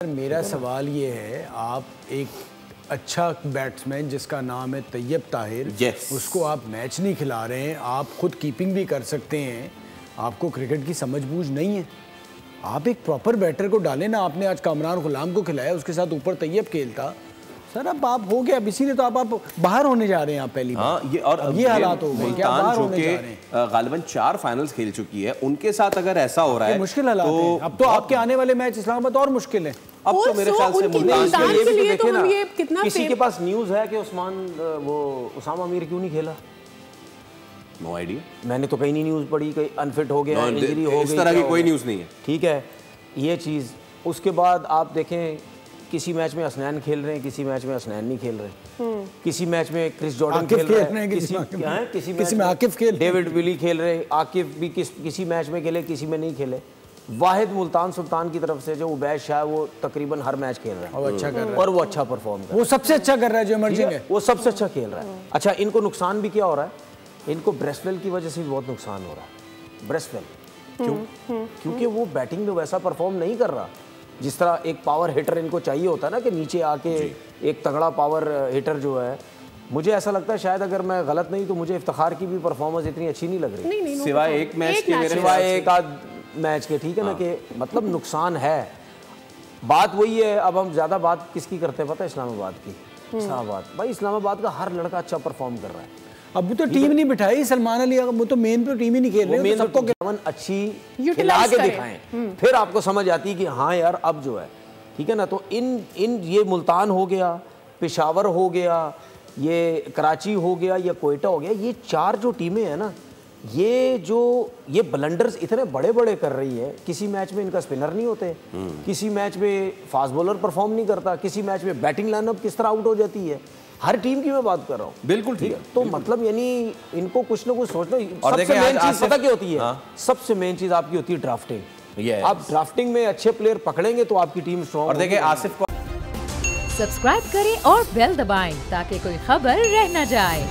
मेरा सवाल ये है, आप एक अच्छा बैट्समैन जिसका नाम है तैयब ताहिर, उसको आप मैच नहीं खिला रहे हैं, आप खुद कीपिंग भी कर सकते हैं, आपको क्रिकेट की समझबूझ नहीं है। आप एक प्रॉपर बैटर को डालें ना। आपने आज कामरान गुलाम को खिलाया, उसके साथ ऊपर तैयब खेलता सर। अब आप हो गया, अब इसीलिए तो आप बाहर होने जा रहे हैं। आप पहली बार ये हालात हो गए, क्या बाहर होने जा रहे हैं। गालिबन 4 फाइनल्स खेल चुकी है, उनके साथ अगर ऐसा हो रहा है मुश्किल हालात है। अब तो आपके आने वाले मैच इस्लामाबाद और मुश्किल है। अब तो मेरे ख्याल से मुल्तान के लिए तो हम ये कितना किसी के पास न्यूज़ है कि उसामा अमीर क्यों नहीं खेला? No idea. मैंने तो कहीं नहीं न्यूज़ पढ़ी, कहीं अनफिट हो गया, इंजरी हो गई, इस तरह की कोई न्यूज़ नहीं है। ठीक है, ये चीज़। उसके बाद आप देखें, किसी मैच में हसनैन खेल रहे हैं, किसी मैच में हसनैन नहीं खेल रहे, किसी मैच में क्रिस जॉर्डन खेल रहे हैं, किसी में आकिफ खेल, डेविड विली खेल रहे हैं। आकिफ भी किसी मैच में खेले, किसी में नहीं खेले। वाहिद मुल्तान सुल्तान की तरफ से जो उबैद शाह, वो तकरीबन हर मैच खेल रहा है और अच्छा कर रहा है, और वो अच्छा परफॉर्म कर रहा है। वो सबसे अच्छा कर रहा है जो इमर्जिंग है, वो सबसे अच्छा खेल रहा है। अच्छा, इनको नुकसान भी क्या हो रहा है? इनको ब्रेसवेल की वजह से भी बहुत नुकसान हो रहा है। ब्रेसवेल क्यों? क्योंकि वो बैटिंग में वैसा परफॉर्म नहीं कर रहा जिस तरह एक पावर हिटर इनको चाहिए होता है ना, कि नीचे आके एक तगड़ा पावर हिटर जो है। मुझे ऐसा लगता है, शायद अगर मैं गलत नहीं तो मुझे इफ्तिखार की भी परफॉर्मेंस इतनी अच्छी नहीं लग रही, सिवाय एक मैच के, मेरे सिवाय एक आध मैच के। ठीक है ना, कि मतलब नुकसान है। बात वही है। अब हम ज़्यादा बात किसकी करते हैं पता है? इस्लामाबाद की। इस्लामाबाद भाई, इस्लामाबाद का हर लड़का अच्छा परफॉर्म कर रहा है। अब तो टीम नहीं बिठाई सलमान अली, वो तो मेन पे टीम ही नहीं खेल रहे, तो सबको अच्छी खिला के दिखाएं, फिर आपको समझ आती है कि हाँ यार अब जो है ठीक है ना। तो इन ये मुल्तान हो गया, पेशावर हो गया, ये कराची हो गया, या कोयटा हो गया, ये 4 जो टीमें हैं ना, ये ब्लंडर्स इतने बड़े बड़े कर रही है। किसी मैच में इनका स्पिनर नहीं होते, किसी मैच में फास्ट बॉलर परफॉर्म नहीं करता, किसी मैच में बैटिंग लाइनअप किस तरह आउट हो जाती है। हर टीम की मैं बात कर रहा हूँ। बिल्कुल ठीक है। तो मतलब यानी इनको कुछ ना कुछ सोचना। सबसे मेन चीज पता क्या होती है? सबसे मेन चीज आपकी होती है ड्राफ्टिंग। आप ड्राफ्टिंग में अच्छे प्लेयर पकड़ेंगे तो आपकी टीम स्ट्रॉन्ग। और देखिए आसिफ को सब्सक्राइब करें और बेल दबाएं ताकि कोई खबर रह न जाए।